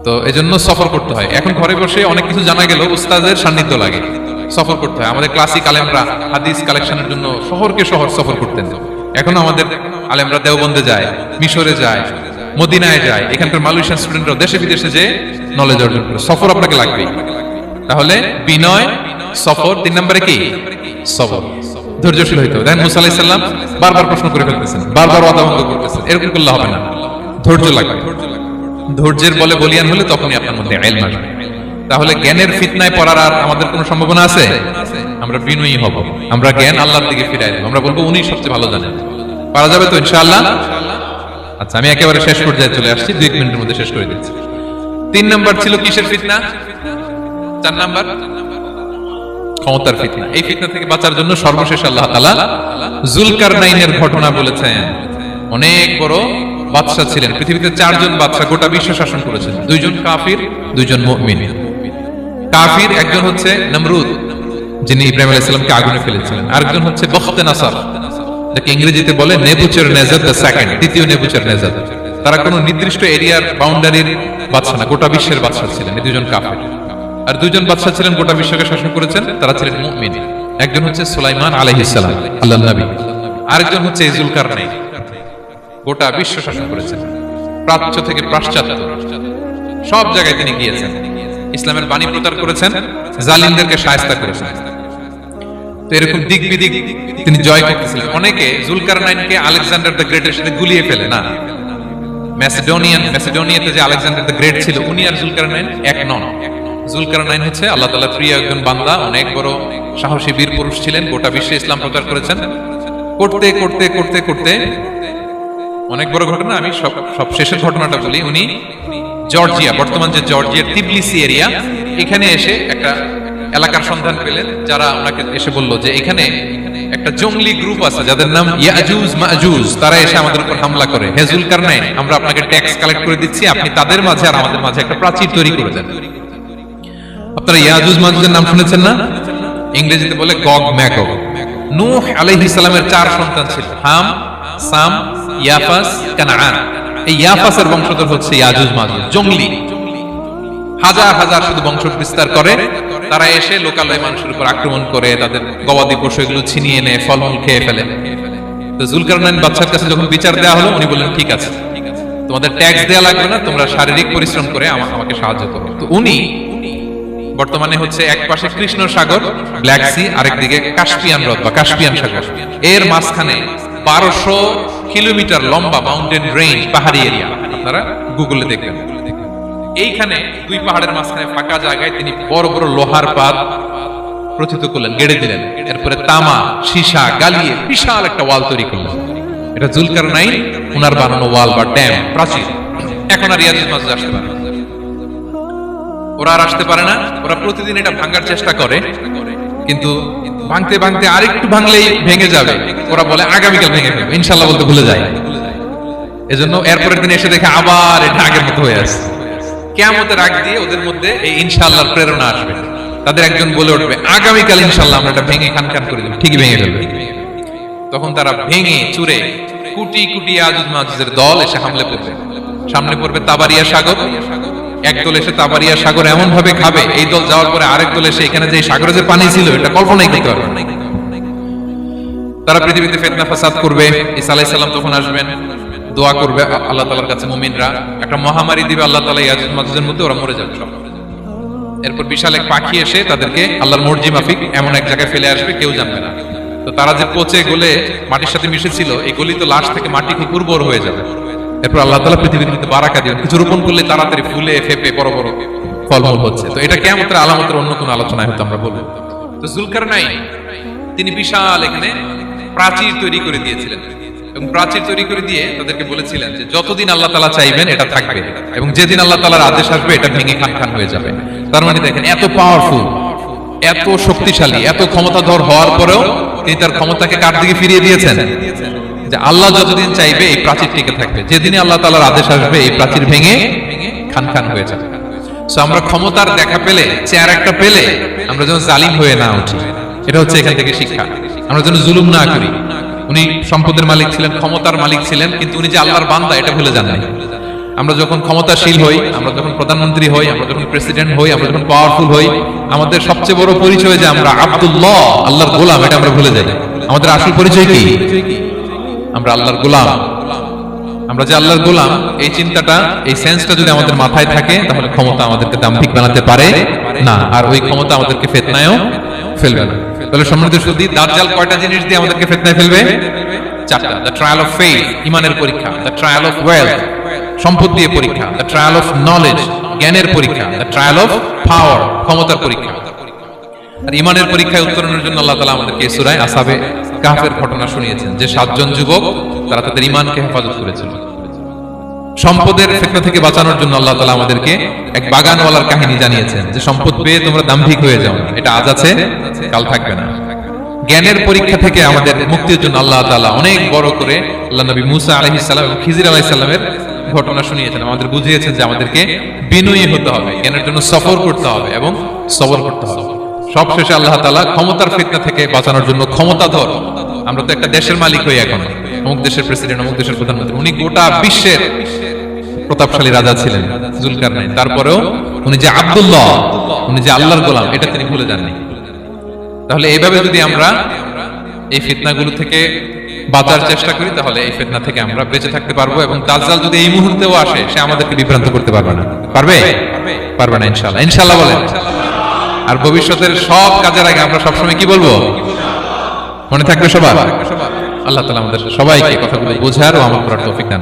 তো এজন্য সফর করতে হয়। এখন ঘরে বসে অনেক কিছু জানা গেল, উস্তাদের সান্নিধ্য লাগে, সফর করতে হয়। আমাদের ক্লাসিক আলেমরা হাদিস কালেকশনের জন্য শহরকে শহর সফর করতেন। এখন আমাদের আলেমরা দেওবন্দে যায়, মিশরে যায়, মদিনায় যায়। এখানকার মালয়েশিয়ান স্টুডেন্টরা দেশে বিদেশে যে নলেজ অর্জন করে। সফর আপনাকে লাগবেই। তাহলে বিনয়, সফর, তিন নম্বরে কি? সবর। ধৈর্যশীল হইতে হবে। দেখেন মুসা আলাইহিস সালাম বারবার প্রশ্ন করে ফেলতেছেন, বারবার ওয়াদা ভঙ্গ করতেছেন। এরকম করলে হবে না, ধৈর্য লাগবে। ধৈর্যের বলে বলিয়ান হলে তখনই আপনার মধ্যে ইলম আসবে। তাহলে জ্ঞানের ফিতনায় পড়ার আর আমাদের কোনো সম্ভাবনা আছে? আমরা বিনয়ী হব, আমরা জ্ঞান আল্লাহর দিকে ফিরাই দেব, আমরা বলবো উনি সবচেয়ে ভালো জানেন। পারা যাবে তো ইনশাআল্লাহ? আচ্ছা, আমি একেবারে শেষ পর্যায়ে চলে আসছি, 2 মিনিটের মধ্যে শেষ করে দিচ্ছি। 3 নাম্বার ছিল কিসের ফিতনা? 4 নাম্বার ক্ষমতার ফিতনা। এই ফিতনা থেকে বাঁচার জন্য সর্বশেষ আল্লাহ তাআলা যুলকারনাইনের ঘটনা বলেছেন। অনেক বড় বাদশা ছিলেন। পৃথিবীতে 4 জন বাদশা গোটা বিশ্ব শাসন করেছেন। 2 জন কাফির, 2 জন মুমিন। কাফির একজন হচ্ছে নমরুদ, যিনি ইব্রাহিম আলাইহিস সালামকে আগুনে ফেলেছিলেন। আরেকজন হচ্ছে বখতে নাসার, যাকে ইংরেজিতে বলে নেবুচারনেজার দ্য সেকেন্ড, দ্বিতীয় নেবুচারনেজার। তারা কোনো নির্দিষ্ট এরিয়ার বাউন্ডারির বাদশা না, গোটা বিশ্বের বাদশা ছিলেন। এই 2 জন কাফির। আর 2 জন বাদশা ছিলেন গোটা বিশ্বকে শাসন করেছেন, তারা ছিলেন মুমিন। একজন হচ্ছে সুলাইমান আলাইহিস সালাম, আল্লাহর নবী। আরেকজন হচ্ছে জুলকারনাইন। গোটা বিশ্ব শাসন করেছেন, প্রাচ্য থেকে পাশ্চাত্য সব জায়গায় তিনি গিয়েছেন, ইসলামের বাণী প্রচার করেছেন, জালিমদেরকে শায়েস্তা করেছেন। তো এরকম দিক বিদিক তিনি জয় করতেছিলেন। অনেকে জুলকারনাইনকে আলেকজান্ডার দ্য গ্রেটের সাথে গুলিয়ে ফেলে, না, ম্যাসিডোনিয়াতে যে আলেকজান্ডার দ্য গ্রেট ছিল, উনি আর জুলকারনাইন এক নন। জুলকারনাইন হচ্ছে আল্লাহ তাআলার প্রিয় একজন বান্দা, অনেক বড় সাহসী বীর পুরুষ ছিলেন, গোটা বিশ্বে ইসলাম প্রচার করেছেন। করতে করতে করতে করতে অনেক বড় ঘটনা, আমি সব শেষের ঘটনাটা বলি। উনি জর্জিয়া, বর্তমান যে জর্জিয়ার তিবলিসি এরিয়া, এখানে এসে একটা এলাকার সন্ধান পেলেন, যারা ওনাকে এসে বলল যে এখানে একটা জঙ্গলি গ্রুপ আছে যাদের নাম ইয়াজুজ মাজুজ, তারা এসে আমাদের উপর হামলা করে। হে জুলকারনাইন, আমরা আপনাকে ট্যাক্স কালেক্ট করে দিচ্ছি, আপনি তাদের মাঝে আর আমাদের মাঝে একটা প্রাচীর তৈরি করে দেন। আপনারা ইয়াজুজ মাজুজের নাম শুনেছেন না? ইংরেজিতে বলে গগ ম্যাগগ। নূহ আলাইহিস সালামের 4 সন্তান ছিল, হাম, সাম, ইয়াফাস, কানাআন। এই ইয়াফাসের বংশধর হচ্ছে ইয়াজুজ মাজুজ, জঙ্গলি, হাজার হাজার শুধু বংশ বিস্তার করে। তারা এসে লোকালয় মানুষের উপর আক্রমণ করে, তাদের গবাদি পশু এগুলো ছিনিয়ে নেয়, ফলমূল খেয়ে ফেলে। তো জুলকারনাইন বাদশার কাছে যখন বিচার দেওয়া হলো, উনি বললেন ঠিক আছে, তোমাদের ট্যাক্স দেওয়া লাগবে না, তোমরা শারীরিক পরিশ্রম করে আমাকে সাহায্য করো। তো উনি বর্তমানে হচ্ছে এক পাশে কৃষ্ণ সাগর, ব্ল্যাক সি, আরেকদিকে কাস্পিয়ান হ্রদ বা কাস্পিয়ান সাগর, এর মাঝখানে 1200 কিলোমিটার লম্বা মাউন্টেন রেঞ্জ, পাহাড়ি এরিয়া, আপনারা গুগলে দেখবেন। এইখানে দুই পাহাড়ের মাঝখানে ফাঁকা জায়গায় তিনি বড় বড় লোহার পাত প্রথিত করলেন, গেড়ে দিলেন। এরপরে তামা, সীসা গালিয়ে বিশাল একটা ওয়াল তৈরি করলেন। এটা জুলকারনাইন উনার বানানো ওয়াল বা ড্যাম, প্রাচীর। এখন আর ইয়াজুজ মাজুজ আসতে পারে না, ওরা আর আসতে পারে না। ওরা প্রতিদিন এটা ভাঙার চেষ্টা করে, কিন্তু ভাঙতে ভাঙতে আরেকটু ভাঙলেই ভেঙে যাবে। ওরা বলে আগামীকাল ভেঙে ফেলবে, ইনশাল্লাহ বলতে ভুলে যায়। এজন্য এরপরের দিন এসে দেখে আবার এটা আগের মতো হয়ে আসে। কিয়ামতের আগ দিয়ে ওদের মধ্যে এই ইনশাআল্লাহর প্রেরণা আসবে। তাদের একজন বলে উঠবে আগামীকাল ইনশাআল্লাহ আমরা এটা ভেঙে খান করে দেব, ঠিকই ভেঙে ফেলবে। তখন তারা ভেঙে চুরে কোটি কোটি ইয়াজুজ মাজুজের দল এসে হামলে পড়বে। সামনে পড়বে তাবারিয়া সাগর, এক দল এসে তাবারিয়া সাগর এমন ভাবে খাবে, এই দল যাওয়ার পরে আরেক দল এসে এখানে যে সাগরে যে পানি ছিল এটা কল্পনাই করতে পারবে না। তারা পৃথিবীতে ফিতনা ফাসাদ করবে। ঈসা আলাইহিস সালাম তখন আসবেন, দোয়া করবে আল্লাহ তাআলার কাছে মুমিনরা, একটা মহামারী দিবে আল্লাহ তাআলা ইয়াজুজ মাজুজের মধ্যে, ওরা মরে যাবে সব। এরপর বিশাল এক পাখি এসে তাদেরকে আল্লাহর মর্জি মাফিক এমন এক জায়গায় ফেলে আসবে, কেউ জানবে না। তো তারা যে পচে গলে মাটির সাথে মিশেছিল, এই গলিত লাশ থেকে মাটি খুব উর্বর হয়ে যাবে। এরপর আল্লাহ তাআলা পৃথিবীর মধ্যে বারাকা দিবেন, কিছু রোপণ করলে তাড়াতাড়ি ফুলে ফেপে বড় বড় ফলমূল হচ্ছে। তো এটা কিয়ামতের আলামতের অন্য কোনো আলোচনায় হয়তো আমরা বলবো। তো জুলকারনাইন তিনি বিশাল এখানে প্রাচীর তৈরি করে দিয়েছিলেন, এবং প্রাচীর তৈরি করে দিয়ে তাদেরকে বলেছিলেন যে যতদিন আল্লাহ তাআলা চাইবেন এটা থাকবে, এবং যেদিন আল্লাহ তাআলার আদেশ আসবে এটা ভেঙে খান খান হয়ে যাবে। তার মানে দেখেন, এত পাওয়ারফুল, এত শক্তিশালী, এত ক্ষমতাধর হওয়ার পরেও তিনি তার ক্ষমতাকে কার দিকে ফিরিয়ে দিয়েছেন? যে আল্লাহ যতদিন চাইবে এই প্রাচীর টিকে থাকবে, যেদিনই আল্লাহ তাআলার আদেশ আসবে এই প্রাচীর ভেঙে খান খান হয়ে যাবে। সো আমরা ক্ষমতার দেখা পেলে, চেয়ার একটা পেলে আমরা যেন জালিম হয়ে না উঠি, এটা হচ্ছে এখান থেকে শিক্ষা। আমরা যেন জুলুম না করি। উনি সম্পদের মালিক ছিলেন, ক্ষমতার মালিক ছিলেন, কিন্তু উনি যে আল্লাহর বান্দা এটা ভুলে যান নাই। আমরা যখন ক্ষমতাশীল হই, আমরা যখন প্রধানমন্ত্রী হই, আমরা যখন প্রেসিডেন্ট হই, আমরা যখন পাওয়ারফুল হই, আমাদের সবচেয়ে বড় পরিচয় যে আমরা আব্দুল্লাহ, আল্লাহর গোলাম, এটা আমরা ভুলে যাই। আমাদের আসল পরিচয় কি? আমরা আল্লাহর গোলাম। আমরা যে আল্লাহর গোলাম, এই চিন্তাটা, এই সেন্সটা যদি আমাদের মাথায় থাকে, তাহলে ক্ষমতা আমাদেরকে দাম্ভিক বানাতে পারে না, আর ওই ক্ষমতা আমাদেরকে ফিতনায়ও ফেলবে না। তাহলে সম্মানিত সুধী, দাজ্জাল কয়টা জিনিস দিয়ে আমাদেরকে ফিতনায় ফেলবে? 4টা। দ্য ট্রায়াল অফ ফেইথ, ইমানের পরীক্ষা; দ্য ট্রায়াল অফ ওয়েলথ, সম্পদ দিয়ে পরীক্ষা; দ্য ট্রায়াল অফ নলেজ, জ্ঞানের পরীক্ষা; দ্য ট্রায়াল অফ পাওয়ার, ক্ষমতার পরীক্ষা। আর ইমানের পরীক্ষায় উত্তরণের জন্য আল্লাহ তাআলা আমাদেরকে সূরা আসহাবে কাহফের ঘটনা শুনিয়েছেন, যে 7 জন যুবক তারা তাদের ঈমানকে হেফাজত করেছিল। সম্পদের ফিতনা থেকে বাঁচানোর জন্য আল্লাহ তাআলা আমাদেরকে এক বাগানওয়ালার কাহিনী জানিয়েছেন, যে সম্পদ পেয়ে তোমরা দাম্ভিক হয়ে যাও, এটা আজ আছে কাল থাকবে না। জ্ঞানের পরীক্ষা থেকে আমাদের মুক্তির জন্য আল্লাহ তাআলা অনেক বড় করে আল্লাহ নবী মুসা আলাইহিস সালাম এবং খিজির আলাইহিস সালামের ঘটনা শুনিয়েছেন, আমাদের বুঝিয়েছেন যে আমাদেরকে বিনয়ী হতে হবে, জ্ঞানের জন্য সফর করতে হবে এবং সবর করতে হবে। সবশেষে আল্লাহ তাআলা ক্ষমতার ফিতনা থেকে বাঁচানোর জন্য ক্ষমতাধর, আমরা তো একটা দেশের মালিক হই এখন, অমুক দেশের প্রেসিডেন্ট, অমুক দেশের প্রধানমন্ত্রী, উনি গোটা বিশ্বের প্রতাপশালী রাজা ছিলেন জুলকারনাইন। তারপরেও উনি যে আব্দুল্লাহ, উনি যে আল্লাহর গোলাম, এটা তিনি ভুলে যাননি। তাহলে এইভাবে যদি আমরা এই ফিতনাগুলো থেকে বাঁচার চেষ্টা করি তাহলে এই ফিতনা থেকে আমরা বেঁচে থাকতে পারবো, এবং দাজ্জাল যদি এই মুহূর্তেও আসে সে আমাদেরকে বিভ্রান্ত করতে পারবে না। পারবে? পারবে না ইনশাআল্লাহ। ইনশাআল্লাহ বলেন। আর ভবিষ্যতের সব কাজের আগে আমরা সবসময় কি বলবো? মনে থাকবে সবার? আল্লাহ তাআলা আমাদের সবাইকে কথাগুলো বোঝার ও আমল করার তৌফিক দান।